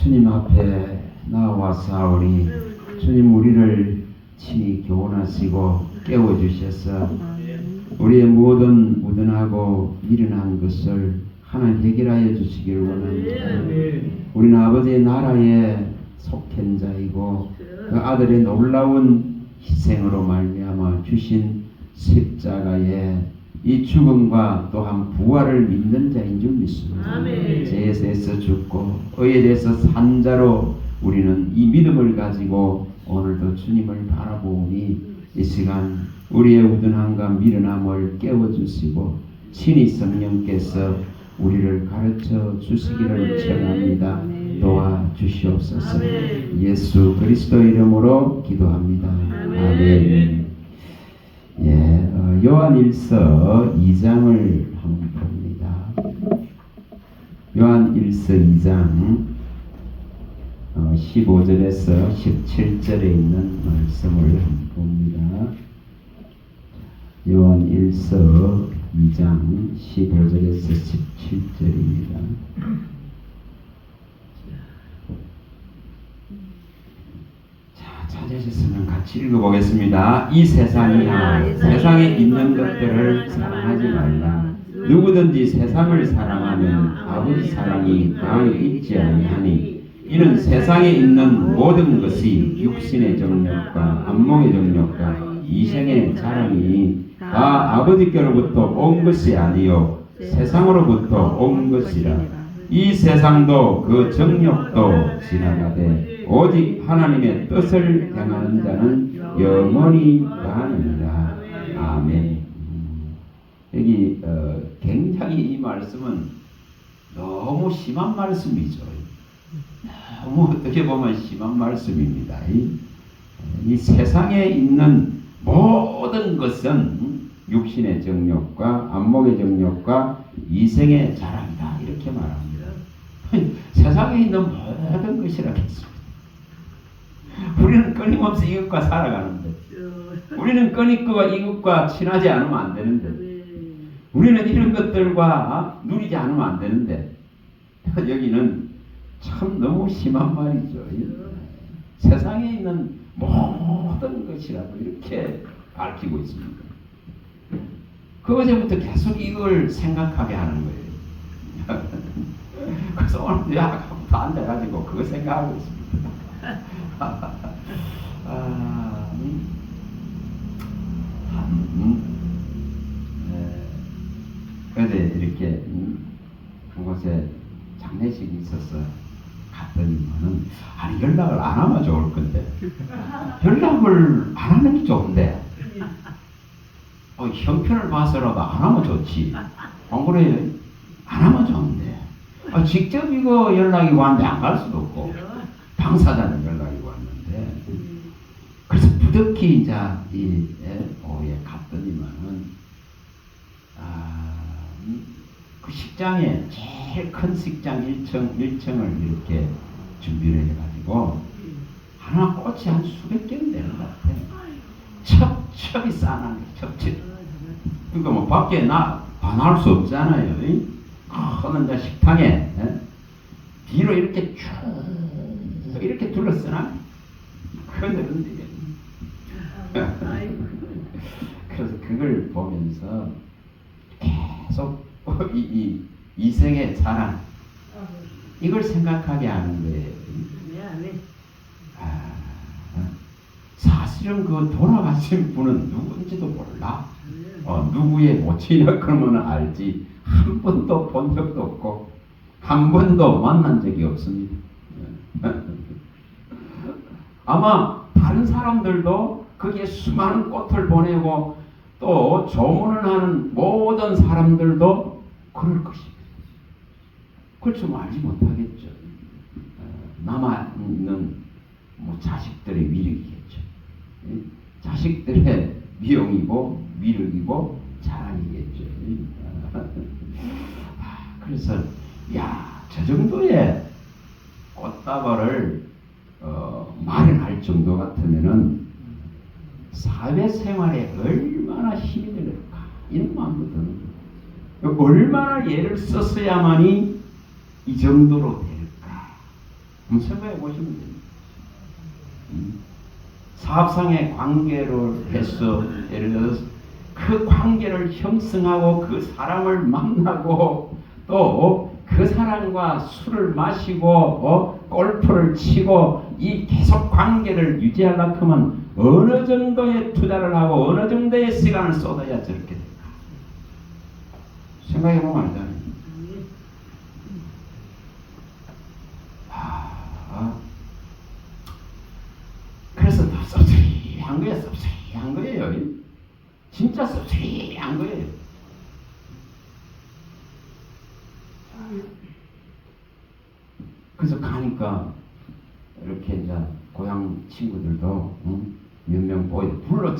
주님 앞에 나와사오니 주님 우리를 친히 교훈하시고 깨워주셔서 우리의 모든 무던하고 미련한 것을 하나님 해결하여 주시기를 원합니다. 우리는 아버지의 나라에 속한 자이고 그 아들의 놀라운 희생으로 말미암아 주신 십자가의 이 죽음과 또한 부활을 믿는 자인 줄 믿습니다. 죄에 대해서 죽고 의에 대해서 산 자로 우리는 이 믿음을 가지고 오늘도 주님을 바라보니 이 시간 우리의 우둔함과 미련함을 깨워주시고 친히 성령께서 우리를 가르쳐 주시기를 청합니다. 도와주시옵소서. 예수 그리스도 이름으로 기도합니다. 아멘. 요한일서 2장을 한번 봅니다. 요한일서 2장 15절에서 17절에 있는 말씀을 한번 봅니다. 요한일서 2장 15절에서 17절입니다. 찾으셨으면 같이 읽어보겠습니다. 이 세상이나 세상에 있는 것들을 사랑하지 말라. 누구든지 세상을 사랑하면 아버지 사랑이 그 안에 있지 아니하니 이는 세상에 있는 모든 것이 육신의 정욕과 안목의 정욕과 이생의 자랑이 다 아버지께로부터 온 것이 아니요 세상으로부터 온 것이라. 이 세상도 그 정욕도 지나가되 오직 하나님의 뜻을 행하는 자는 영원히 가느니라. 아멘. 여기 굉장히 이 말씀은 너무 심한 말씀이죠. 너무 어떻게 보면 심한 말씀입니다. 이 세상에 있는 모든 것은 육신의 정욕과 안목의 정욕과 이생의 자랑이다 이렇게 말합니다. 세상에 있는 모든 것이라 했습니다. 우리는 끊임없이 이것과 살아가는데 우리는 끊임과 이것과 친하지 않으면 안 되는데 우리는 이런 것들과 누리지 않으면 안 되는데 여기는 참 너무 심한 말이죠. 세상에 있는 모든 것이라고 이렇게 밝히고 있습니다. 그것부터 계속 이걸 생각하게 하는 거예요. 그래서 오늘 약부터 앉아가지고 그거 생각하고 있습니다. 그래서 이렇게 한 곳에 장례식이 있어서 갔더니만은 아니 연락을 안 하면 좋을 건데 연락을 안 하는 게 좋은데 형편을 봐서라도 안 하면 좋지. 안 그래요? 안 하면 좋은데 직접 이거 연락이 왔는데 안 갈 수도 없고 당사자는 연락이 왔는데 그래서 부득이 이제 이 오후에 갔더니만은 그 식장에 제일 큰 식장 1층을 이렇게 준비를 해가지고 하나 꽃이 한 수백 개는 되는 것 같아요. 첩이 싸나네. 첩. 그러니까 뭐 밖에 반할 수 없잖아요. 큰 이제 식탁에 뒤로 이렇게 쭉 이렇게 둘러쓰나 그런데 그래서 그걸 보면서 계속 이 이생의 자랑 이걸 생각하게 하는 거예요. 사실은 그 돌아가신 분은 누군지도 몰라. 누구의 모친이라 그러면 알지. 한 번도 본 적도 없고 한 번도 만난 적이 없습니다. 아마 다른 사람들도 거기에 수많은 꽃을 보내고 또 조문을 하는 모든 사람들도 그럴 것입니다. 그걸 좀 알지 못하겠죠. 남아있는 자식들의 위력이겠죠. 자식들의 미용이고 위력이고 자랑이겠죠. 그래서 저 정도의 꽃다발을 마련할 정도 같으면은 사회생활에 얼마나 힘이 들까 이런 마음도 드는 거예요. 얼마나 애를 썼어야만이 이 정도로 될까. 한번 생각해 보시면 됩니다. 사업상의 관계로 해서 예를 들어서 그 관계를 형성하고 그 사람을 만나고 또 그 사람과 술을 마시고 골프를 치고 이 계속 관계를 유지하려고 하면 어느 정도의 투자를 하고 어느 정도의 시간을 쏟아야 저렇게 될까? 생각해보면 알잖아요. 그래서 섭섭한 거예요. 섭섭한 거예요. 진짜 섭섭한 거예요. 그래서 가니까 이렇게 이제 고향 친구들도 몇 명 보여 불러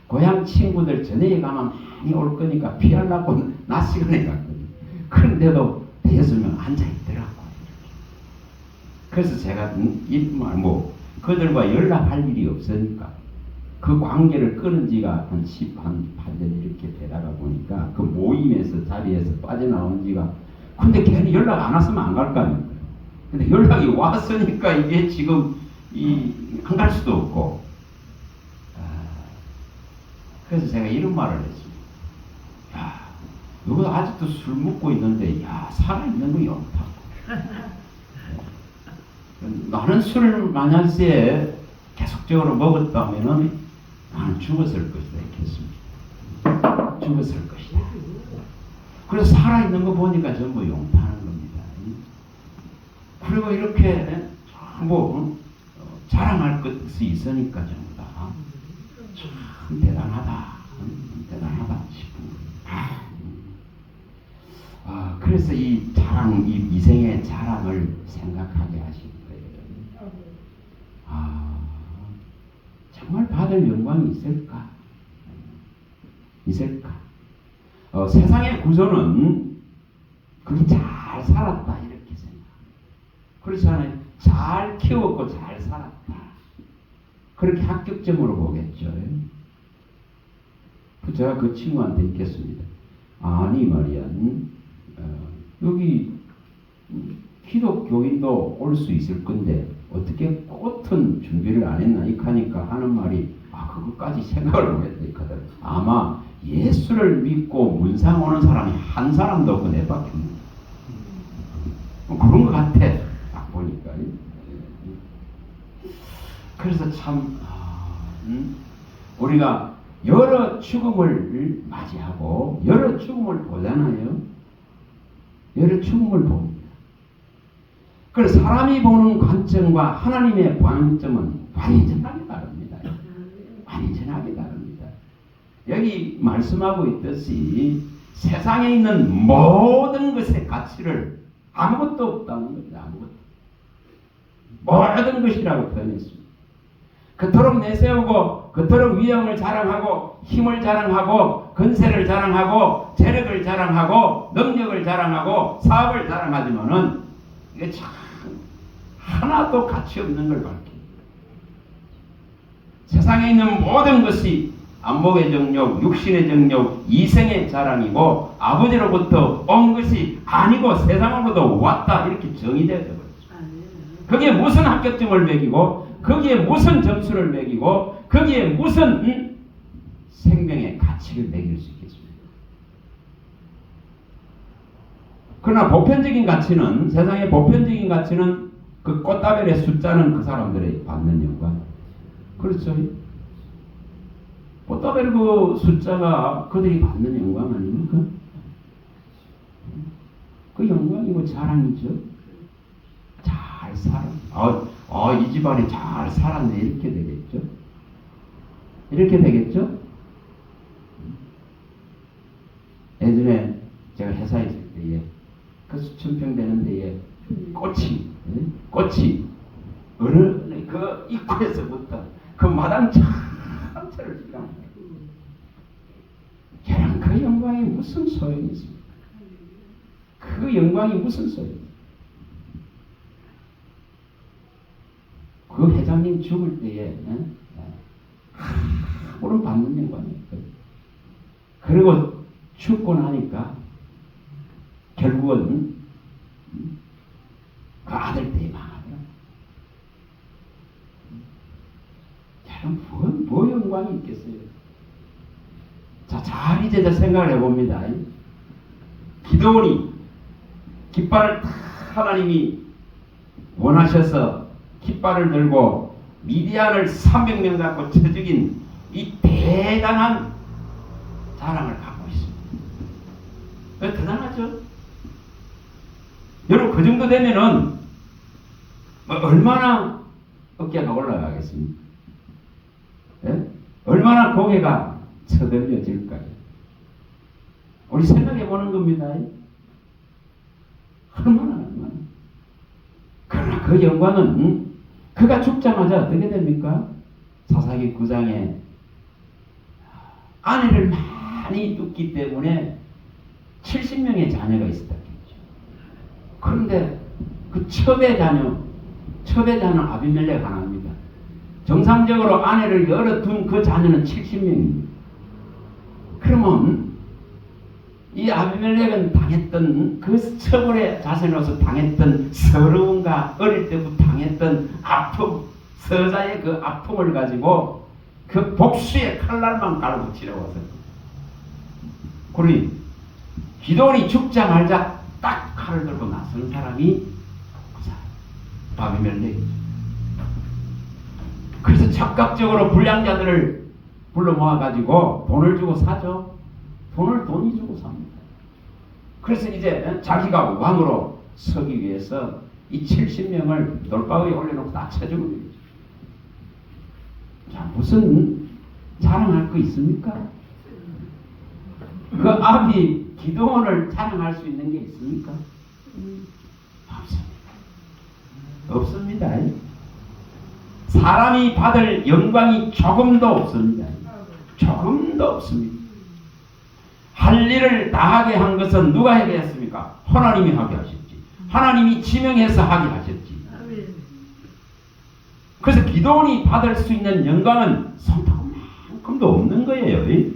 고향 친구들 저녁에 가면 많이 올 거니까 피하려고 낮 시간에 갔거든요. 그런데도 대여섯 명 앉아 있더라고요. 그래서 제가 그들과 연락할 일이 없으니까 그 관계를 끊은 지가 한 8년 이렇게 되다가 보니까 그 모임에서 자리에서 빠져나온 지가 근데 괜히 연락 안 왔으면 안 갈 거 아닙니까? 근데 연락이 왔으니까 이게 지금 안 갈 수도 없고 그래서 제가 이런 말을 했습니다. 야, 너도 아직도 술 먹고 있는데 야 살아있는 거 없다. 나는 술을 만약에 계속적으로 먹었다면은 나는 죽었을 것이다 했습니다. 죽었을 것이다. 그래서 살아있는 거 보니까 전부 용타하는 겁니다. 그리고 이렇게 자랑할 것이 있으니까 전부 다 참 대단하다. 대단하다 싶은 거예요. 그래서 이 자랑, 이 이생의 자랑을 생각하게 하신 거예요. 정말 받을 영광이 있을까? 있을까? 세상의 구조는 그게 잘 살았다 이렇게 생각. 그렇지 않아요? 잘 키웠고 잘 살았다. 그렇게 합격점으로 보겠죠. 제가 그 친구한테 읽겠습니다. 아니 말이야, 여기 기독교인도 올 수 있을 건데 어떻게 꽃은 준비를 안 했나 이카니까 하는 말이 그것까지 생각을 못했다 이카들. 아마 예수를 믿고 문상 오는 사람이 한 사람도 없고 내 밖에 없는 그런 것 같아. 딱 보니까. 그래서 참 우리가 여러 죽음을 맞이하고 여러 죽음을 보잖아요. 여러 죽음을 봅니다. 그래서 사람이 보는 관점과 하나님의 관점은 완전하게 다릅니다. 완전하게 다릅니다. 여기 말씀하고 있듯이 세상에 있는 모든 것의 가치를 아무것도 없다는 겁니다. 아무것도. 모든 것이라고 표현했습니다. 그토록 내세우고 그토록 위엄을 자랑하고 힘을 자랑하고 건세를 자랑하고 재력을 자랑하고 능력을 자랑하고 사업을 자랑하지만은 이게 참 하나도 가치 없는 걸 밝힙니다. 세상에 있는 모든 것이 안목의 정욕, 육신의 정욕, 이생의 자랑이고 아버지로부터 온 것이 아니고 세상으로부터 왔다 이렇게 정의되어 버렸죠. 거기에 무슨 합격점을 매기고 거기에 무슨 점수를 매기고 거기에 무슨 생명의 가치를 매길 수 있겠습니까? 그러나 보편적인 가치는 세상의 보편적인 가치는 그 꽃다발의 숫자는 그 사람들이 받는 영광. 그렇죠? 꽃다발 그 숫자가 그들이 받는 영광 아닙니까? 그 영광이고 자랑이죠. 잘 살아. 이 집안이 잘 살았네. 이렇게 되겠죠. 이렇게 되겠죠. 예전에 제가 회사에 있을 때에 그 수천평 되는 데에 꽃이 어느 그 입구에서부터 그 마당 전체를 지나요. 저는 그 영광이 무슨 소용이 있습니까? 그 영광이 무슨 소용이? 그 회장님 죽을 때에 아무런 받는 영광이 없어요. 그리고 죽고 나니까 결국은 그 아들 때에 망하더라. 과연 뭐 영광이 있겠어요? 자, 잘 이제 생각을 해봅니다. 기드온이 깃발을 탁 하나님이 원하셔서 깃발을 들고 미디안을 300명 갖고 쳐 죽인 이 대단한 자랑을 갖고 있습니다. 대단하죠? 여러분, 그 정도 되면은 얼마나 어깨가 올라가겠습니까? 예? 얼마나 고개가 쳐들려질까요? 우리 생각해 보는 겁니다. 얼마나. 그러나 그 영광은 그가 죽자마자 어떻게 됩니까? 사사기 9장에 아내를 많이 뒀기 때문에 70명의 자녀가 있었다. 그런데 그 첩의 자녀는 아비멜렉 하나입니다. 정상적으로 아내를 여러 둔 그 자녀는 70명입니다. 그러면 이 아비멜렉은 당했던 그 처벌의 자손으로서 당했던 서러움과 어릴 때부터 당했던 아픔, 서자의 그 아픔을 가지고 그 복수의 칼날만 갈고 치러와서 그러니 기드온이 죽자마자 딱 칼을 들고 나선 사람이 아비멜렉이죠. 그래서 적극적으로 불량자들을 불러 모아가지고 돈을 주고 사죠. 돈이 주고 삽니다. 그래서 이제 자기가 왕으로 서기 위해서 이 70명을 돌바위에 올려놓고 다 쳐주고 있죠. 자, 무슨 자랑할 거 있습니까? 그 아비 기드온을 자랑할 수 있는 게 있습니까? 없습니다. 사람이 받을 영광이 조금도 없습니다. 조금도 없습니다. 할 일을 다하게 한 것은 누가 하게 했습니까? 하나님이 하게 하셨지. 하나님이 지명해서 하게 하셨지. 그래서 기드온이 받을 수 있는 영광은 손톱만큼도 없는 거예요.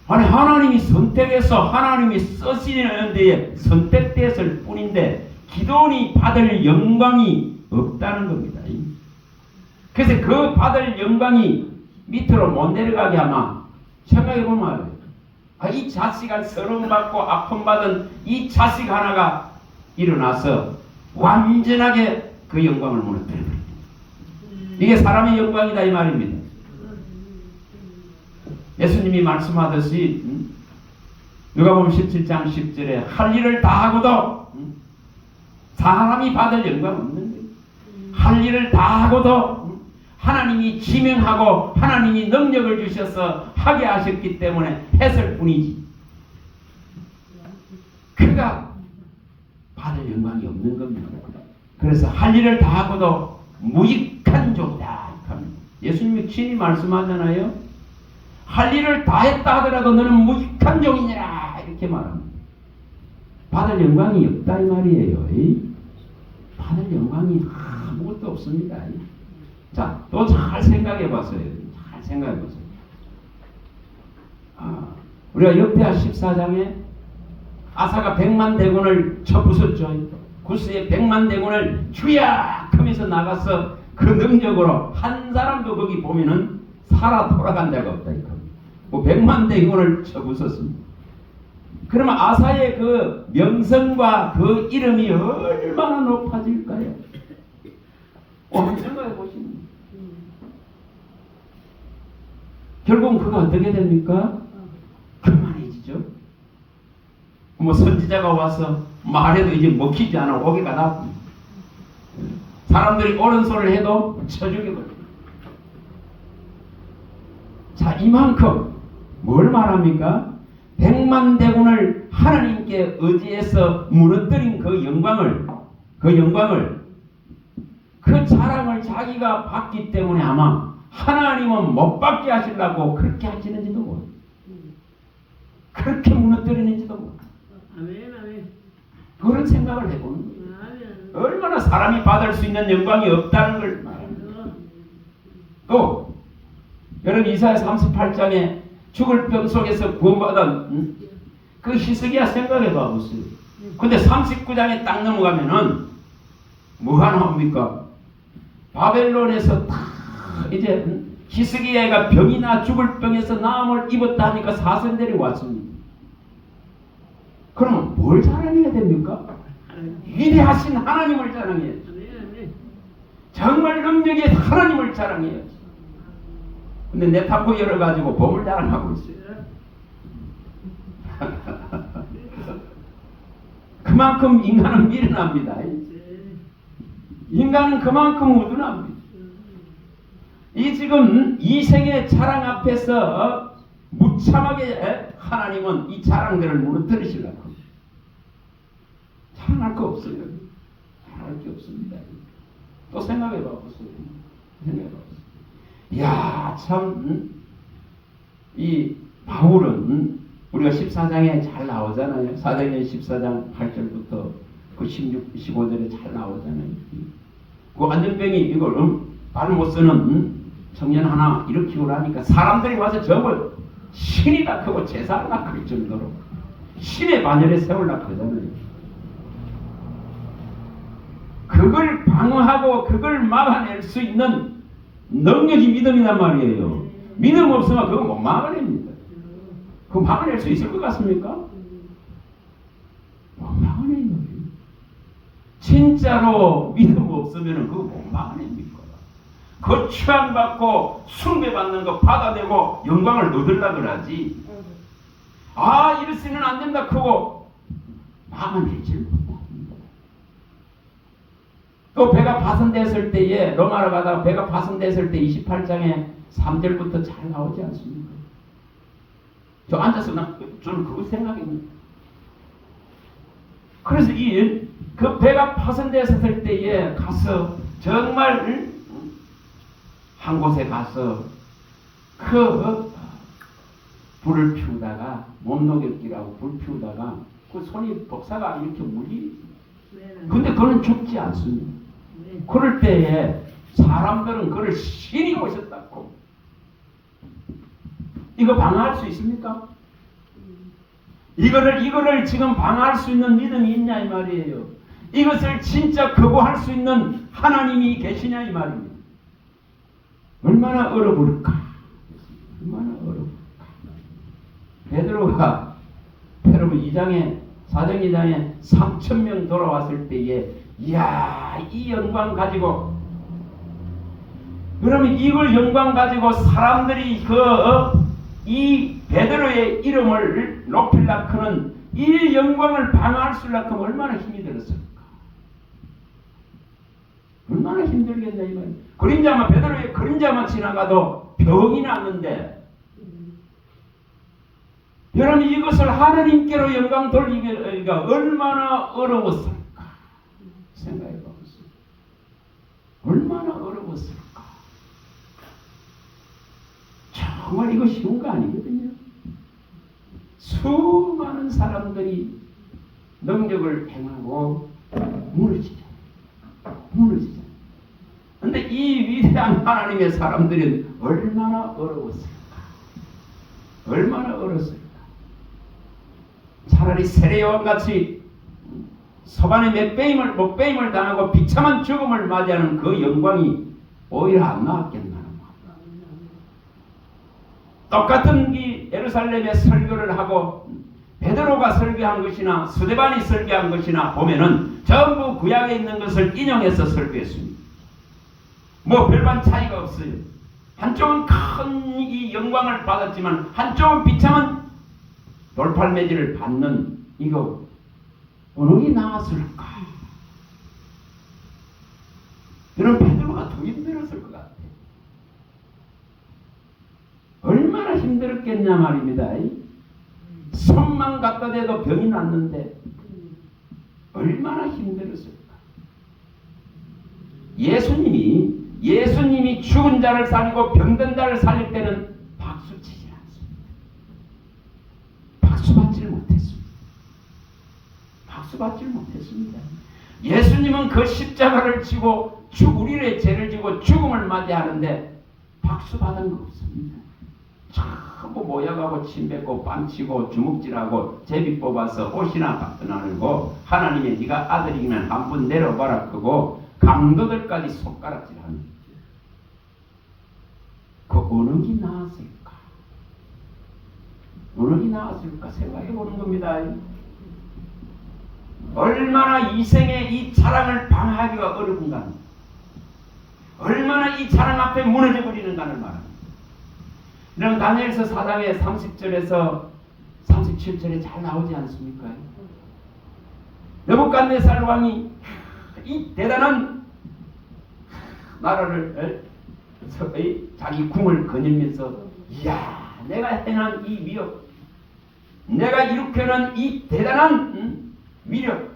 아니, 하나님이 선택해서 하나님이 쓰시는 데에 선택됐을 뿐인데 기드온이 받을 영광이 없다는 겁니다. 그래서 그 받을 영광이 밑으로 못 내려가게 아마 생각해보면 이 자식을 서러움받고 아픔받은 이 자식 하나가 일어나서 완전하게 그 영광을 무너뜨려버립니다. 이게 사람의 영광이다 이 말입니다. 예수님이 말씀하듯이 누가복음 17장 10절에 할 일을 다 하고도 사람이 받을 영광 없는 거예요. 할 일을 다 하고도 하나님이 지명하고 하나님이 능력을 주셔서 하게 하셨기 때문에 했을 뿐이지 그가 받을 영광이 없는 겁니다. 그래서 할 일을 다 하고도 무익한 종이다. 예수님이 친히 말씀하잖아요. 할 일을 다 했다 하더라도 너는 무익한 종이니라 이렇게 말합니다. 받을 영광이 없다 이 말이에요. 받을 영광이 아무것도 없습니다. 자, 또 잘 생각해 봤어요. 잘 생각해 보세요. 우리가 역대하 14장에 아사가 100만 대군을 쳐부쉈죠. 구스의 100만 대군을 주야 하면서 나가서 그 능력으로 한 사람도 거기 보면은 살아 돌아간 데가 없다. 뭐 100만 대군을 쳐부쉈습니다. 그러면 아사의 그 명성과 그 이름이 얼마나 높아질까요? 한번 생각해 보시면 결국은 그가 어떻게 됩니까? 교만해지죠. 뭐 선지자가 와서 말해도 이제 먹히지 않아 오기가 나고 사람들이 옳은 소리를 해도 쳐죽여버려요. 자, 이만큼 뭘 말합니까? 100만 대군을 하나님께 의지해서 무너뜨린 그 영광을 그 자랑을 자기가 받기 때문에 아마 하나님은 못 받게 하시려고 그렇게 하시는지도 모르고 그렇게 무너뜨리는지도 모르고 그런 생각을 해보는 거예요. 얼마나 사람이 받을 수 있는 영광이 없다는 걸 말합니다. 또 여러분 이사야 38장에 죽을 병 속에서 구원받은 그 히스기야 생각해 봐보세요. 근데 39장에 딱 넘어가면은 뭐가 나옵니까? 바벨론에서 다 이제 히스기야가 병이나 죽을 병에서 나음을 입었다 하니까 사선들이 왔습니다. 그러면 뭘 자랑해야 됩니까? 위대하신 하나님을 자랑해야죠. 정말 능력의 하나님을 자랑해야죠. 근데 네타포 열어가지고 봄을 자랑하고 있어요. 그만큼 인간은 미련합니다. 인간은 그만큼 우둔합니다. 이 지금 이 세계 자랑 앞에서 무참하게 하나님은 이 자랑들을 무너뜨리시려고 합니다. 자랑할 거 없어요. 자랑할 게 없습니다. 또 생각해 봐보세요. 생각해 봐보세요. 이야, 참, 이 바울은 우리가 14장에 잘 나오잖아요. 사도행전 14장 8절부터 그 16, 15절에 잘 나오잖아요. 그 안전병이 이걸 발 못 쓰는 청년 하나 일으키고 나니까 사람들이 와서 저걸 신이 다 크고 제사를 다 클 정도로 신의 반열에 세울라 그러잖아요. 그걸 방어하고 그걸 막아낼 수 있는 능력이 믿음이란 말이에요. 믿음 없으면 그거 못 막아냅니다. 그거 막아낼 수 있을 것 같습니까? 못 막아내요. 진짜로 믿음 없으면 그거 못 막아냅니까? 그 취함받고 숭배받는 거 받아내고 영광을 얻으려고 그러지. 아, 이랬으면 안 된다 크고 막아내질 못합니다. 또 배가 파손됐을 때에 로마로 가다가 배가 파손됐을 때 28장에 3절부터 잘 나오지 않습니까? 저 앉아서 저는 그거 생각합니다. 그래서 그 배가 파손됐을 때에 가서 정말 한 곳에 가서 그 불을 피우다가 몸놀이라고 불 피우다가 그 손이 복사가 이렇게 물리. 근데 그는 죽지 않습니다. 그럴 때에 사람들은 그를 신이 오셨다고. 이거 방어할 수 있습니까? 이거를 지금 방어할 수 있는 믿음이 있냐 이 말이에요. 이것을 진짜 거부할 수 있는 하나님이 계시냐 이 말입니다. 얼마나 어려울까? 얼마나 어려울까? 베드로가 여러분 2장에 사정 2장에 3,000명 돌아왔을 때에 이야, 이 영광 가지고 그러면 이걸 영광 가지고 사람들이 이 베드로의 이름을 높이려고는 이 영광을 방어할 수 있려면 얼마나 힘이 들었을까? 얼마나 힘들겠냐 이 말이에요. 그림자만 베드로의 그림자만 지나가도 병이 났는데 여러분 이것을 하나님께로 영광 돌리기가 얼마나 어려웠을까? 생각해 보세요. 얼마나 어려웠을까? 정말 이거 쉬운 거 아니거든요. 수많은 사람들이 능력을 행하고 무너지죠. 근데 이 위대한 하나님의 사람들은 얼마나 어려웠을까? 얼마나 어려웠을까? 차라리 세례요한 같이 서반의 목배임을 당하고 비참한 죽음을 맞이하는 그 영광이 오히려 안 나왔겠나. 똑같은 이 예루살렘에 설교를 하고 베드로가 설교한 것이나 스데반이 설교한 것이나 보면은 전부 구약에 있는 것을 인용해서 설교했습니다. 뭐 별반 차이가 없어요. 한쪽은 큰 이 영광을 받았지만 한쪽은 비참한 돌팔매질을 받는 이거 어느 게 나았을까? 그런 베드로가 더 힘들었을 것 같아요. 얼마나 힘들었겠냐 말입니다. 손만 갖다 대도 병이 났는데 얼마나 힘들었을까? 예수님이 죽은 자를 살리고 병든 자를 살릴 때는 박수 치지 않습니다. 박수 받지를 못했습니다. 박수 받지를 못했습니다. 예수님은 그 십자가를 지고 우리의 죄를 지고 죽음을 맞이하는데 박수 받은 거 없습니다. 전부 모여가고 침뱉고 빵치고 주먹질하고 제비 뽑아서 옷이나 나누고 하나님의 네가 아들이면 한 분 내려봐라 크고 강도들까지 손가락질하는 그 어느 게 나았을까? 어느 게 나았을까 생각해 보는 겁니다. 얼마나 이생의 이 자랑을 방하기가 어려운가, 얼마나 이 자랑 앞에 무너져 버리는가를 말합니다. 이런 다니엘서 4장의 30절에서 37절에 잘 나오지 않습니까? 느부갓네살 왕이 이 대단한 나라를 자기 궁을 거닐면서, 이야, 내가 행한 이 위협, 내가 일으켜낸 이 대단한 위력,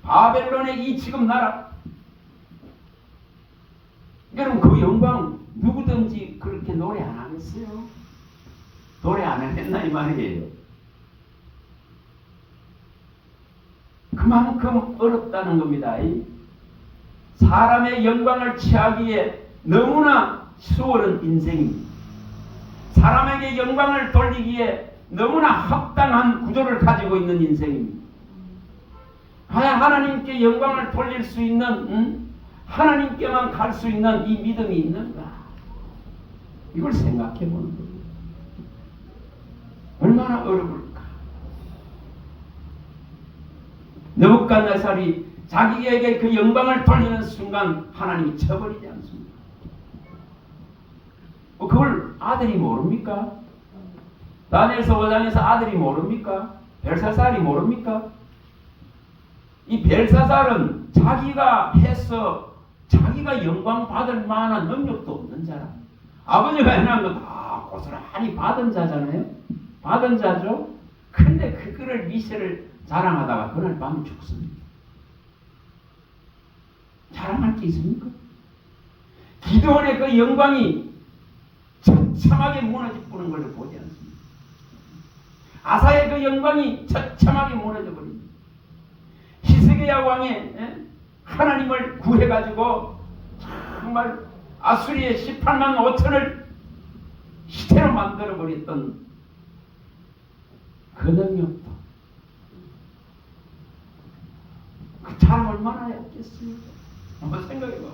바벨론의 이 지금 나라, 여러분 그 영광 누구든지 그렇게 노래 안 하겠어요? 노래 안 했나 이 말이에요. 그만큼 어렵다는 겁니다. 사람의 영광을 취하기에 너무나 수월한 인생입니다. 사람에게 영광을 돌리기에 너무나 합당한 구조를 가지고 있는 인생입니다. 하나님께 영광을 돌릴 수 있는, 하나님께만 갈 수 있는 이 믿음이 있는가? 이걸 생각해 보는 겁니다. 얼마나 어려울까? 느부갓네살이 자기에게 그 영광을 돌리는 순간 하나님이 쳐버리지 않습니까? 그걸 아들이 모릅니까? 다니엘서 5장에서 아들이 모릅니까? 벨사살이 모릅니까? 이 벨사살은 자기가 해서 자기가 영광 받을 만한 능력도 없는 자라. 아버지가 해놓은 거 다 고스란히 받은 자잖아요. 받은 자죠. 근데 그거를 미세를 자랑하다가 그날 밤에 죽습니다. 자랑할 게 있습니까? 기도원의 그 영광이 처참하게 무너져버리는 걸 보지 않습니다. 아사의 그 영광이 처참하게 무너져버립니다. 히스기야 왕의 하나님을 구해가지고 정말 아수리의 18만 5천을 시체로 만들어버렸던 그 능력도 그 자랑 얼마나 했겠어요? 한번 생각해봐.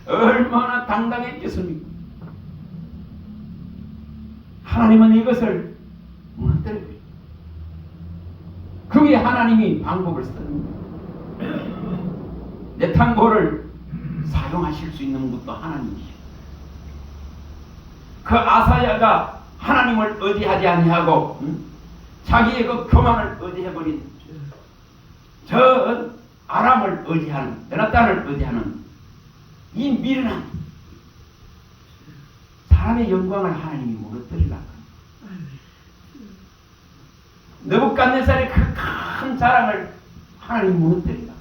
얼마나 당당했겠습니까? 하나님은 이것을 무너뜨려요. 그게 하나님이 방법을 쓰는 거예요. 내탕고를 사용하실 수 있는 것도 하나님이시오. 그 아사야가 하나님을 의지하지 아니하고 자기의 그 교만을 의지해버린 저 아람을 의지하는, 베나단을 의지하는 이 미련한 사람의 영광을 하나님이 무너뜨리려고 합니다. 느부갓네살의 그 큰 자랑을 하나님이 무너뜨리려고 합니다.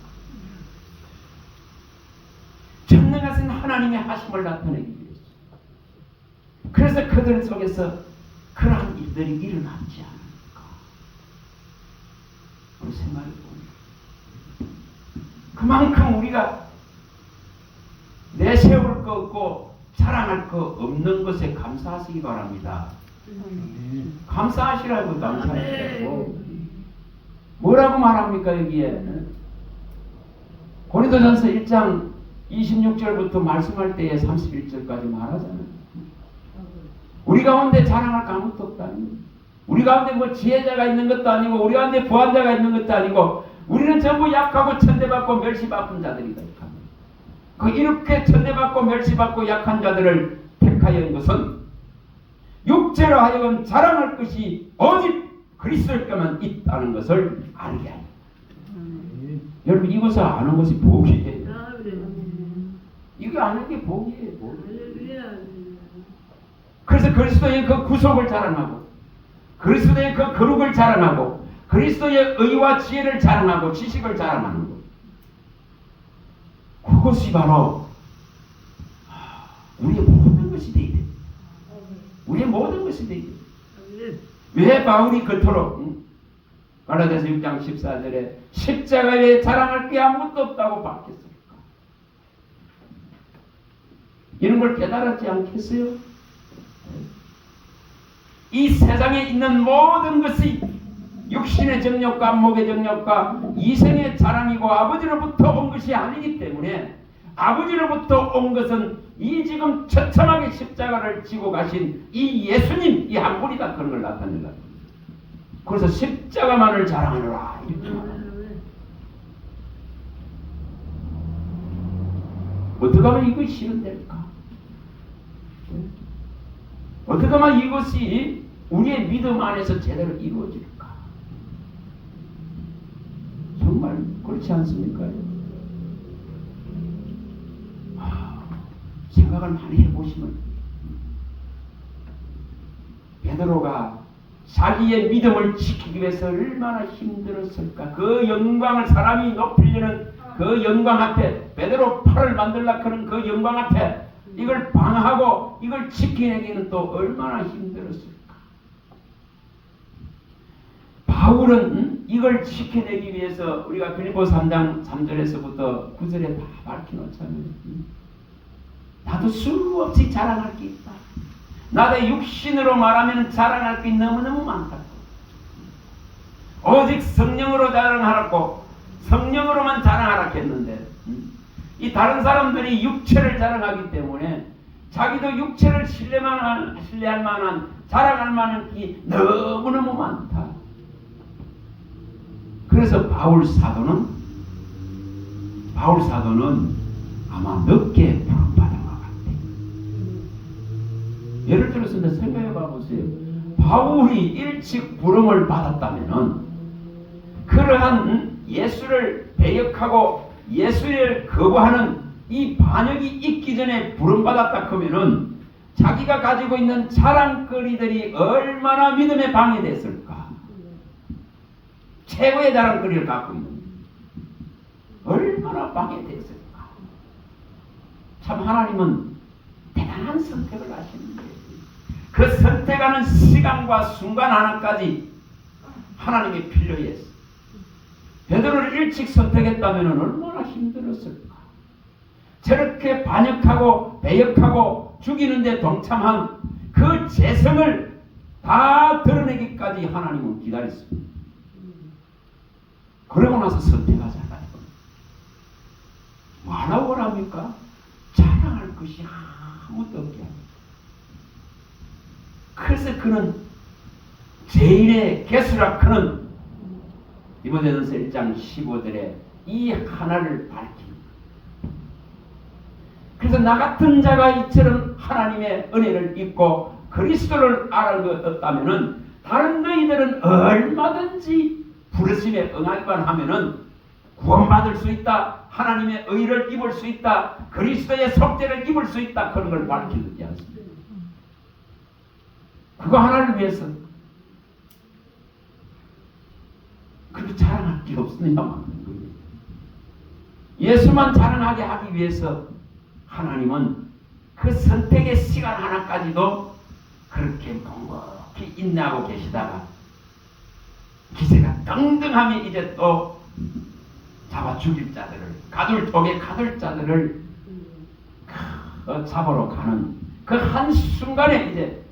전능하신 하나님의 하심을 나타내기 위해서. 그래서 그들 속에서 그러한 일들이 일어나지 않을까. 우리 생각해 봅니다. 그만큼 우리가 내세울 거 없고 자랑할 거 없는 것에 감사하시기 바랍니다. 감사하시라고, 감사하시라고. 뭐라고 말합니까 여기에? 고린도전서 1장 26절부터 말씀할 때에 31절까지 말하잖아요. 우리 가운데 자랑할 거 아무것도 없다니. 우리 가운데 뭐 지혜자가 있는 것도 아니고, 우리 가운데 부한자가 있는 것도 아니고, 우리는 전부 약하고 천대받고 멸시받은 자들이다. 그 이렇게 천대받고 멸시받고 약한 자들을 택하여 온 것은 육체로 하여금 자랑할 것이 오직 그리스도께만 있다는 것을 알게 합니다. 여러분 이것을 아는 것이 복이에요. 이거 아는 게 복이에요. 복. 그래서 그리스도의 그 구속을 자랑하고, 그리스도의 그 거룩을 자랑하고, 그리스도의 의와 지혜를 자랑하고 지식을 자랑하는 것. 그것이 바로 우리의 모든 것이 되어야 돼. 우리의 모든 것이 되어야 돼. 왜 바울이 그토록 갈라디아서 6장 14절에 십자가에 자랑할 게 아무것도 없다고 밝혔을까? 이런 걸 깨달았지 않겠어요? 이 세상에 있는 모든 것이 육신의 정욕과 안목의 정욕과 이생의 자랑이고 아버지로부터 온 것이 아니기 때문에 아버지로부터 온 것은 이 지금 처참하게 십자가를 지고 가신 이 예수님 이 한 분이다. 그런 걸 나타낸다. 그래서 십자가만을 자랑하노라 이렇게 말합니다. 어떻게 하면 이것이 실현될까? 어떻게 하면 이것이 우리의 믿음 안에서 제대로 이루어질까? 정말 그렇지 않습니까? 생각을 많이 해보시면 베드로가 자기의 믿음을 지키기 위해서 얼마나 힘들었을까? 그 영광을 사람이 높이려는 그 영광 앞에 베드로 팔을 만들라 하는 그 영광 앞에 이걸 방하고 이걸 지키내기는 또 얼마나 힘들었을까? 바울은 이걸 지켜내기 위해서 우리가 빌립보 3장 3절에서부터 9절에 다 밝혀놓잖아요. 나도 수없이 자랑할 게 있다. 나도 육신으로 말하면 자랑할 게 너무너무 많다. 오직 성령으로 자랑하라고 성령으로만 자랑하라 했는데 이 다른 사람들이 육체를 자랑하기 때문에 자기도 육체를 신뢰할 만한 자랑할 만한 게 너무너무 많다. 그래서 바울 사도는 아마 늦게 부름받은 것 같아요. 예를 들어서 생각해 봐보세요. 바울이 일찍 부름을 받았다면은 그러한 예수를 배역하고 예수를 거부하는 이 반역이 있기 전에 부름받았다 하면은 자기가 가지고 있는 자랑거리들이 얼마나 믿음에 방해됐을까? 최고의 자랑거리를 갖고 있는 얼마나 방해됐을까? 참 하나님은 대단한 선택을 하시는 거예요. 그 선택하는 시간과 순간 하나까지 하나님이 필요했어. 베드로를 일찍 선택했다면 얼마나 힘들었을까? 저렇게 반역하고 배역하고 죽이는데 동참한 그 재성을 다 드러내기까지 하나님은 기다렸습니다. 그러고 나서 선택하잖아요. 뭐 하라고 합니까? 자랑할 것이 아무것도 없게 합니다. 그래서 그는 죄인의 개수라 그는 디모데전서 1장 15절에 이 하나를 밝힙니다. 그래서 나 같은 자가 이처럼 하나님의 은혜를 입고 그리스도를 알았다면은 다른 너희들은 얼마든지 부르심에 응하기만 하면은 구원받을 수 있다. 하나님의 의를 입을 수 있다. 그리스도의 속죄를 입을 수 있다. 그런 걸 밝히지 않습니다. 그거 하나를 위해서 그렇게 자랑할 게 없으냐 맞는 거예요. 예수만 자랑하게 하기 위해서 하나님은 그 선택의 시간 하나까지도 그렇게 묵묵히 인내하고 계시다가 기세가 등등하면 이제 또 잡아 죽일 자들을 독에 가둘 자들을 잡으러 가는 그 한순간에 이제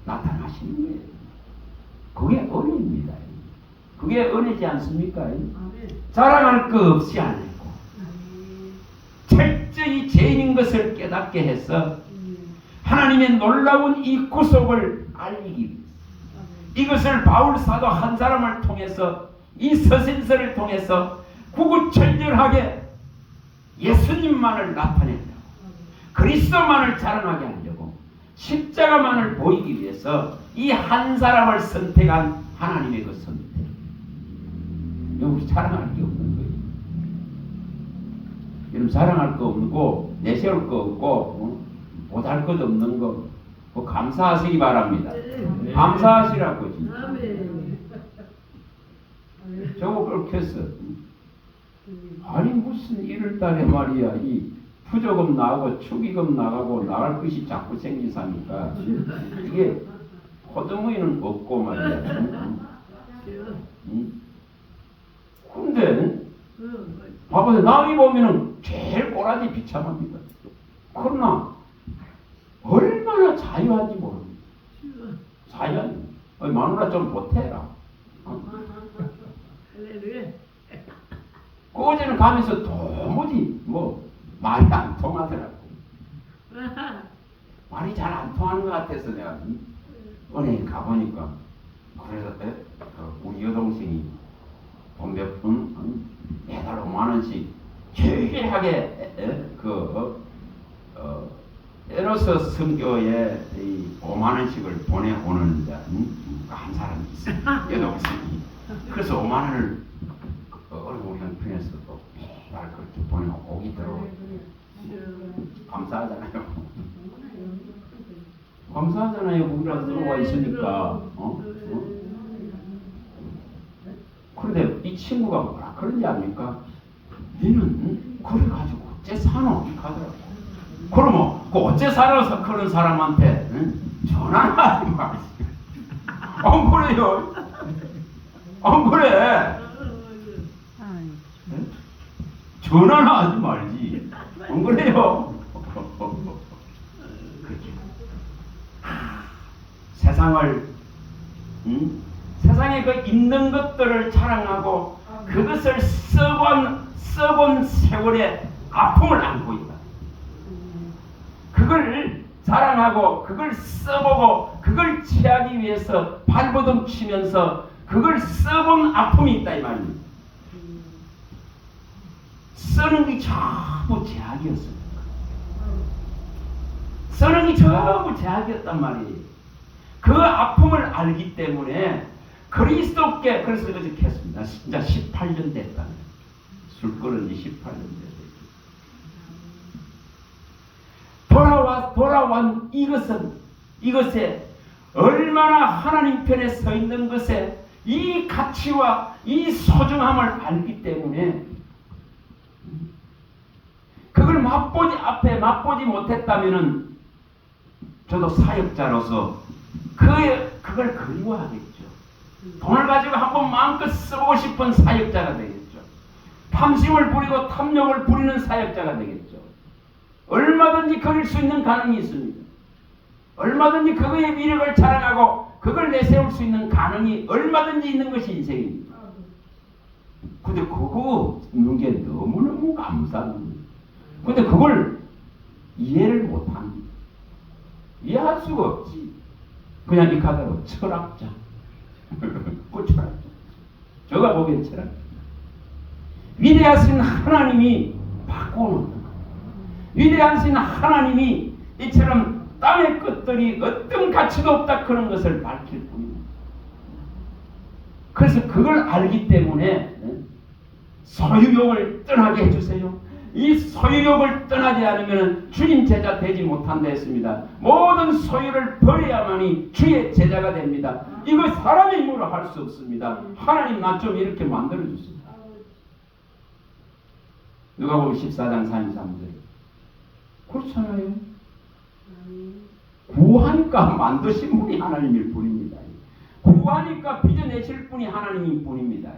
나타나시는 거예요. 그게 은혜입니다. 그게 은혜지 않습니까? 자랑할 거 없이 알고 철저히 죄인인 것을 깨닫게 해서 하나님의 놀라운 이 구속을 알리기 위해서 이것을 바울 사도 한 사람을 통해서 이 서신서를 통해서 구구절절하게 예수님만을 나타내려고 그리스도만을 자랑하게 하려고 십자가만을 보이기 위해서 이 한 사람을 선택한 하나님의 그 선택. 여기 자랑할 게 없는 거예요. 여러분 자랑할 거 없고 내세울 거 없고 못할 것 없는 거 감사하시기 바랍니다. 감사하시라고 진짜. 저거 그렇겠어. 아니 무슨 1월달에 말이야 이 부조금 나가고 축의금 나가고 나갈 것이 자꾸 생기사니까 이게 호등의는 없고 말이야. 근데 봐보세요. 남이 보면은 제일 꼬라지 비참합니다. 그러나 얼마나 자유한지 모릅니다. 자유한 마누라 좀 보태라. 그 어제는 가면서 도무지 뭐 말이 안 통하더라고. 말이 잘 안 통하는 것 같아서 내가 은행에 가보니까 그래서 우리 여동생이 돈 몇 푼 매달 5만 원씩 제일하게 에노스 선교에 이 5만 원씩을 보내오는 한 사람이 있어요. 여동생이. 그래서 5만 원을 우리 형편에서 또 매달 그렇게 보내오기 들어 감사하잖아요. 감사하잖아요. 우리라도 들어와 있으니까. 그런데 이 친구가 뭐라 그런지 압니까? 너는 그래가지고 어째 사노? 이렇게 하더라고. 그러면 그 어째 살아서 그런 사람한테 전화하지 마. 안 그래요? 안 그래? 전화는 하지 말지. 안 그래요? 세상을 세상에 그 있는 것들을 자랑하고 그것을 써본 세월의 아픔을 안고 있다. 그걸 자랑하고 그걸 써보고 그걸 취하기 위해서 발버둥 치면서 그걸 써본 아픔이 있다 이 말입니다. 쓰는 게 전부 제약이었습니다. 쓰는 게 전부 제약이었단 말이에요. 그 아픔을 알기 때문에 그리스도께 그래서 이렇게 했습니다. 진짜 18년 됐다. 술 끊은 지 18년 됐다. 돌아온 이것에 얼마나 하나님 편에 서 있는 것에 이 가치와 이 소중함을 알기 때문에 그걸 맛보지 못했다면은 저도 사역자로서 그걸 그리워하겠죠. 돈을 가지고 한번 마음껏 써보고 싶은 사역자가 되겠죠. 탐심을 부리고 탐욕을 부리는 사역자가 되겠죠. 얼마든지 그릴 수 있는 가능이 있습니다. 얼마든지 그거의 위력을 자랑하고 그걸 내세울 수 있는 가능이 얼마든지 있는 것이 인생입니다. 근데 그거 있는 게 너무너무 감사합니다. 근데 그걸 이해를 못합니다. 이해할 수가 없지. 그냥 이 카드로 철학자. 그 철학자. 제가 보기엔 철학자. 위대하신 하나님이 바꿔놓는 거예요. 위대하신 하나님이 이처럼 땅의 것들이 어떤 가치도 없다 그런 것을 밝힐 뿐입니다. 그래서 그걸 알기 때문에 소유욕을 떠나게 해주세요. 이 소유욕을 떠나지 않으면 주님 제자 되지 못한다 했습니다. 모든 소유를 버려야만이 주의 제자가 됩니다. 이거 사람의 힘으로 할 수 없습니다. 하나님 나 좀 이렇게 만들어주세요. 누가복음 14장 33절. 그렇잖아요. 구하니까 만드신 분이 하나님일 뿐입니다. 구하니까 빚어내실 분이 하나님일 뿐입니다.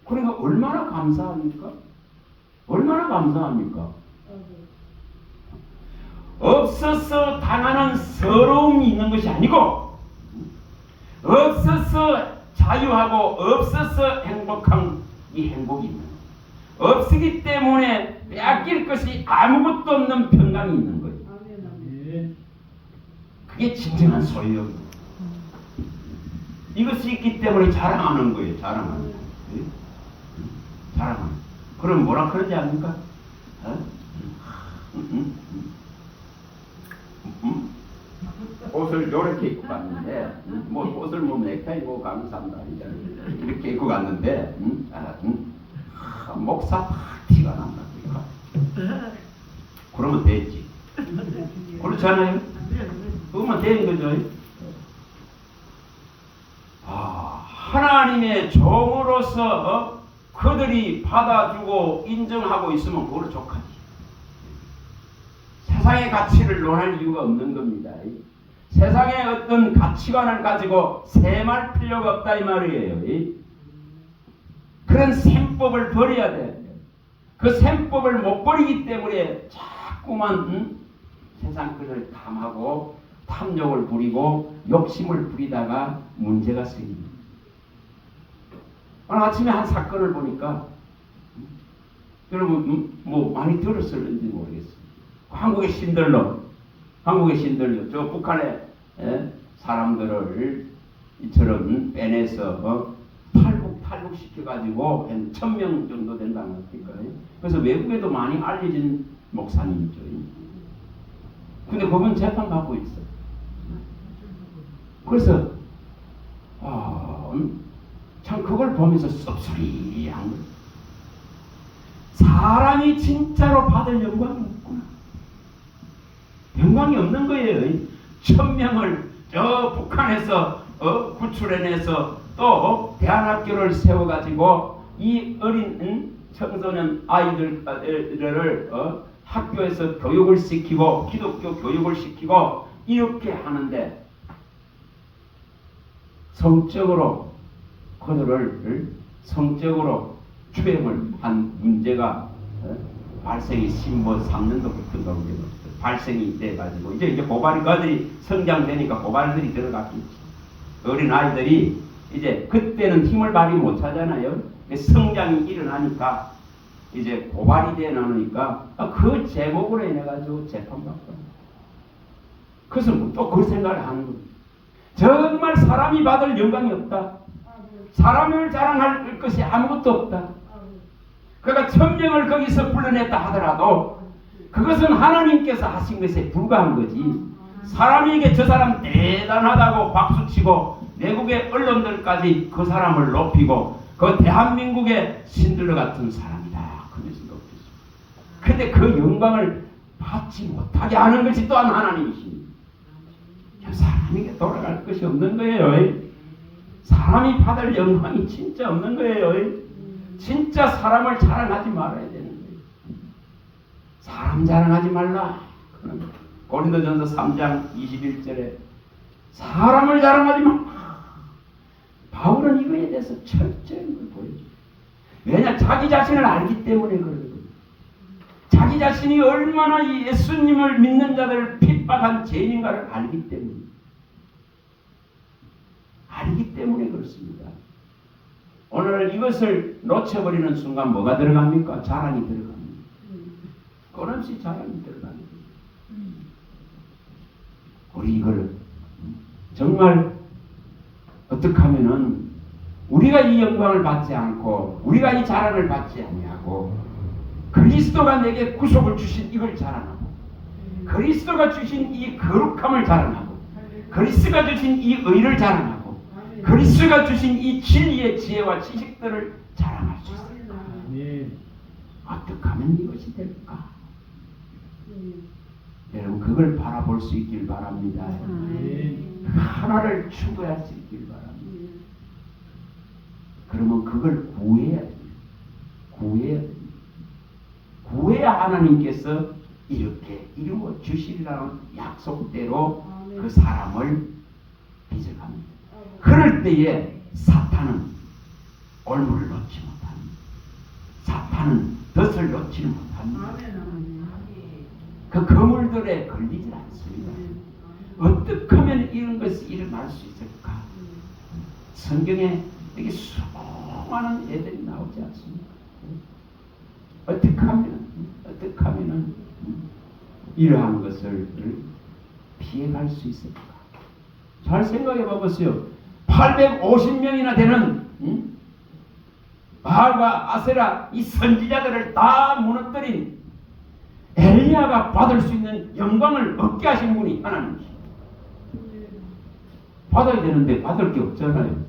그러니까 얼마나 감사합니까? 얼마나 감사합니까? 없어서 당하는 서러움이 있는 것이 아니고 없어서 자유하고 없어서 행복한 이 행복이 있는 거예요. 없기 때문에 빼앗길 것이 아무것도 없는 평강이 있는 거예요. 그게 진정한 소유욕입니다. 이것이 있기 때문에 자랑하는 거예요. 자랑하는 거예요. 자랑하는 거예요. 그럼 뭐라 그러지 않습니까? 옷을 이렇게 입고 갔는데 옷을 넥타이 입고 가는 사람도 아니잖아요. 이렇게 입고 갔는데 목사 티가 난다. 그러면 됐지. 그렇잖아요. 그러면 되는 거죠. 하나님의 종으로서 그들이 받아주고 인정하고 있으면 그걸 족하지. 세상의 가치를 논할 이유가 없는 겁니다. 세상의 어떤 가치관을 가지고 셈할 필요가 없다 이 말이에요. 그런 셈법을 버려야 돼. 그 셈법을 못 버리기 때문에 자꾸만 세상 것을 탐하고 탐욕을 부리고 욕심을 부리다가 문제가 생깁니다. 오늘 아침에 한 사건을 보니까 여러분 뭐 많이 들었을는지 모르겠어요. 한국의 신들로 저 북한의 사람들을 이처럼 빼내서 탈북 시켜가지고 한 1000명 정도 된다는 거니까요. 그래서 외국에도 많이 알려진 목사님이죠. 근데 그분 재판 받고 있어요. 그래서 참 그걸 보면서 씁쓸히한 거예요. 사람이 진짜로 받을 영광이 없구나. 영광이 없는 거예요. 1000명을 저 북한에서 구출해내서 또 대안학교를 세워가지고 이 어린 청소년 아이들을 학교에서 교육을 시키고 기독교 교육을 시키고 이렇게 하는데 성적으로 그들을 성적으로 추행을 한 문제가 발생이 3년도 붙은 문제가 발생이 돼가지고 이제 고발이 그들이 성장되니까 고발들이 들어갔겠지. 어린 아이들이 이제 그때는 힘을 발휘 못하잖아요. 성장이 일어나니까 이제 고발이 돼 나오니까 그 제목으로 인해 가지고 재판받고. 그래서 또 그 생각을 하는 거예요. 정말 사람이 받을 영광이 없다. 사람을 자랑할 것이 아무것도 없다. 그러니까 1000명을 거기서 불러냈다 하더라도 그것은 하나님께서 하신 것에 불과한 거지. 사람에게 저 사람 대단하다고 박수치고 외국의 언론들까지 그 사람을 높이고 그 대한민국의 신들러 같은 사람이다. 그래서 높였습니다. 근데 그 영광을 받지 못하게 하는 것이 또한 하나님이십니다. 사람에게 돌아갈 것이 없는 거예요. 사람이 받을 영광이 진짜 없는 거예요. 진짜 사람을 자랑하지 말아야 되는 거예요. 사람 자랑하지 말라. 고린도전서 3장 21절에 사람을 자랑하지 마. 바울은 이거에 대해서 철저히 보여줘요. 왜냐? 자기 자신을 알기 때문에 그러는 거예요. 자기 자신이 얼마나 예수님을 믿는 자들을 핍박한 죄인인가를 알기 때문에 그렇습니다. 오늘 이것을 놓쳐버리는 순간 뭐가 들어갑니까? 자랑이 들어갑니다. 끊임없이 자랑이 들어갑니다. 우리 이걸 정말 어떻게 하면은 우리가 이 영광을 받지 않고 우리가 이 자랑을 받지 아니하고 그리스도가 내게 구속을 주신 이걸 자랑하고 그리스도가 주신 이 거룩함을 자랑하고 그리스도가 주신 이 의를 자랑하고 그리스도가 주신 이 진리의 지혜와 지식들을 자랑할 수 있을까? 어떻게 하면 이것이 될까? 여러분 그걸 바라볼 수 있길 바랍니다. 하나를 추구할 수 있길 바랍니다. 그러면 그걸 구해야 됩니다. 구해야 하나님께서 이렇게 이루어 주시리라는 약속대로 그 사람을 빚어갑니다. 그럴 때에 사탄은 올무를 놓지 못합니다. 사탄은 덫을 놓지 못합니다. 그 거물들에 걸리지 않습니다. 어떻게 하면 이런 것이 일어날 수 있을까? 성경에 이렇게 수많은 애들이 나오지 않습니까? 어떻게 하면 이러한 것을 피해갈 수 있을까? 잘 생각해 봐보세요. 850명이나 되는 바알과 아세라 이 선지자들을 다 무너뜨린 엘리야가 받을 수 있는 영광을 얻게 하신 분이 하나님이십니다. 받아야 되는데 받을 게 없잖아요.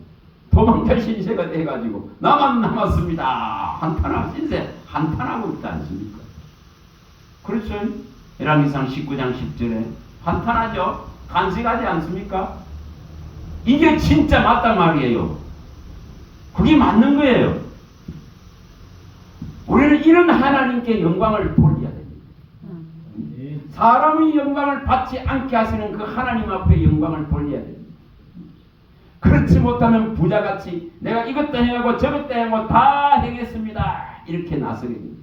도망자 신세가 돼가지고 나만 남았습니다. 한탄하고 신세 한탄하고 있지 않습니까? 그렇죠? 열왕기상 19장 10절에 한탄하죠? 간색하지 않습니까? 이게 진짜 맞단 말이에요. 그게 맞는 거예요. 우리는 이런 하나님께 영광을 돌려야 됩니다. 사람의 영광을 받지 않게 하시는 그 하나님 앞에 영광을 돌려야 됩니다. 그렇지 못하면 부자같이 내가 이것도 해하고 저것도 해하고 다 하겠습니다. 이렇게 나서게 됩니다.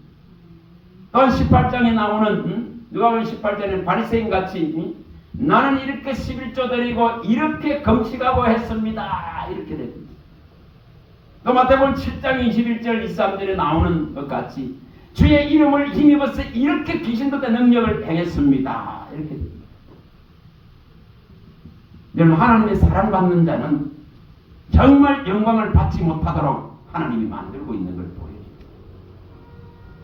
또 18장에 나오는 누가복음 18장에는 바리새인같이 나는 이렇게 11조 드리고 이렇게 금식하고 했습니다. 이렇게 됩니다. 또 마태복음 7장 21절 23절에 나오는 것 같이 주의 이름을 힘입어서 이렇게 귀신들의 능력을 행했습니다. 이렇게 됩니다. 여러분, 하나님의 사랑받는 자는 정말 영광을 받지 못하도록 하나님이 만들고 있는 걸 보여줍니다.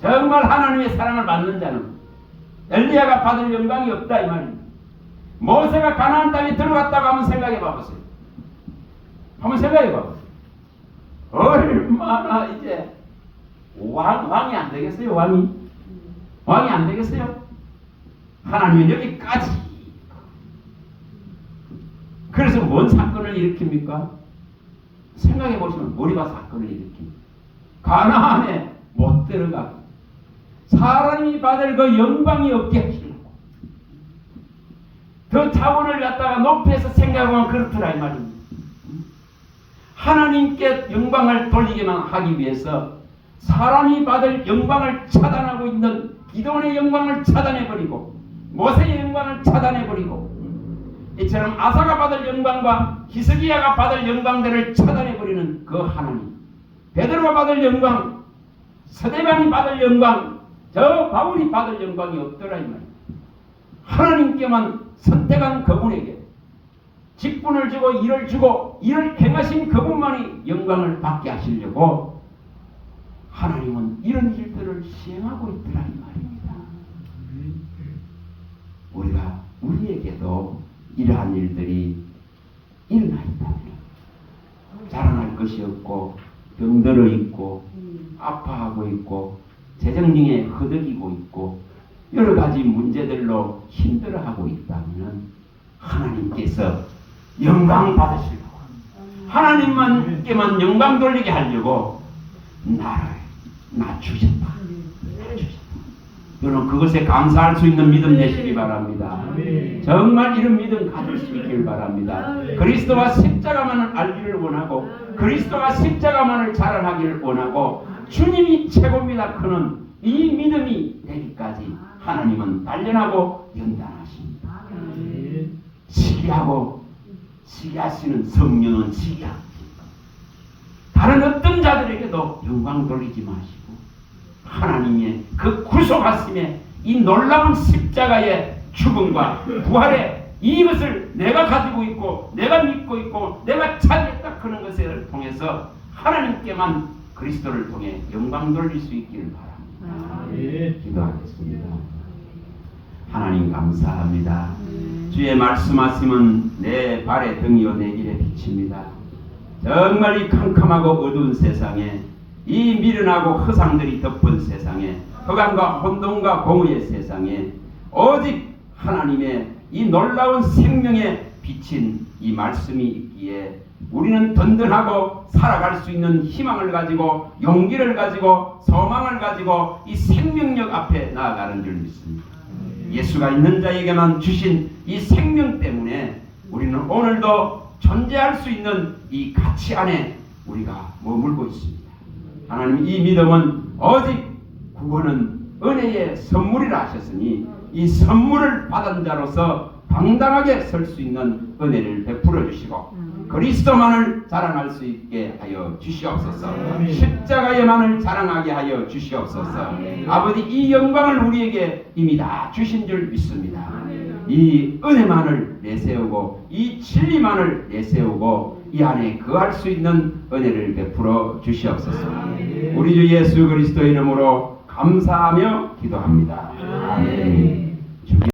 정말 하나님의 사랑을 받는 자는 엘리야가 받을 영광이 없다 이 말입니다. 모세가 가나안 땅에 들어갔다고 한번 생각해 봐보세요. 한번 생각해 봐보세요. 얼마나 이제 왕이 안 되겠어요? 왕이 안 되겠어요? 하나님은 여기까지. 그래서 뭔 사건을 일으킵니까? 생각해 보시면 머리바 사건을 일으킵니다. 가나안에 못 들어가고 사람이 받을 그 영광이 없게 하시려고 그 자원을 갖다가 높이에서 생각하면 그렇더라 이 말입니다. 하나님께 영광을 돌리기만 하기 위해서 사람이 받을 영광을 차단하고 있는 기도원의 영광을 차단해버리고 모세의 영광을 차단해버리고 이처럼 아사가 받을 영광과 히스기야가 받을 영광들을 차단해버리는 그 하나님, 베드로가 받을 영광, 스데반이 받을 영광, 저 바울이 받을 영광이 없더라 이 말입니다. 하나님께만 선택한 그분에게 직분을 주고 일을 주고 일을 행하신 그분만이 영광을 받게 하시려고 하나님은 이런 일들을 시행하고 있더라 이 말입니다. 우리가 우리에게도 이러한 일들이 일어나 있다면 자랑할 것이 없고 병들어 있고 아파하고 있고 재정ring에 허덕이고 있고 여러 가지 문제들로 힘들어하고 있다면 하나님께서 영광 받으시려고 하나님만께만 영광 돌리게 하려고 나를 낮추셨다. 여러분 그것에 감사할 수 있는 믿음 되시기 바랍니다. 정말 이런 믿음 가질 수 있길 바랍니다. 그리스도와 십자가만을 알기를 원하고 그리스도가 십자가만을 자랑하기를 원하고 주님이 최고입니다. 그는 이 믿음이 되기까지 하나님은 단련하고 연단하십니다. 시기하고 시기하시는 성령은 시기합니다. 다른 어떤 자들에게도 영광 돌리지 마시고 하나님의 그 구속하심의 이 놀라운 십자가의 죽음과 부활의 이것을 내가 가지고 있고 내가 믿고 있고 내가 차지했다 하는 것을 통해서 하나님께만 그리스도를 통해 영광 돌릴 수 있기를 바랍니다. 기도하겠습니다. 하나님 감사합니다. 주의 말씀하심은 내 발의 등이요 내 길의 빛입니다. 정말 이 캄캄하고 어두운 세상에 이 미련하고 허상들이 덮은 세상에 흑암과 혼돈과 공의의 세상에 오직 하나님의 이 놀라운 생명에 비친 이 말씀이 있기에 우리는 든든하고 살아갈 수 있는 희망을 가지고 용기를 가지고 소망을 가지고 이 생명력 앞에 나아가는 줄 믿습니다. 예수가 있는 자에게만 주신 이 생명 때문에 우리는 오늘도 존재할 수 있는 이 가치 안에 우리가 머물고 있습니다. 하나님 이 믿음은 오직 구원은 은혜의 선물이라 하셨으니 이 선물을 받은 자로서 당당하게 설 수 있는 은혜를 베풀어 주시고 그리스도만을 자랑할 수 있게 하여 주시옵소서. 십자가의만을 자랑하게 하여 주시옵소서. 아버지 이 영광을 우리에게 이미 다 주신 줄 믿습니다. 이 은혜만을 내세우고 이 진리만을 내세우고 이 안에 거할 수 있는 은혜를 베풀어 주시옵소서. 우리 주 예수 그리스도 이름으로 감사하며 기도합니다. 아멘.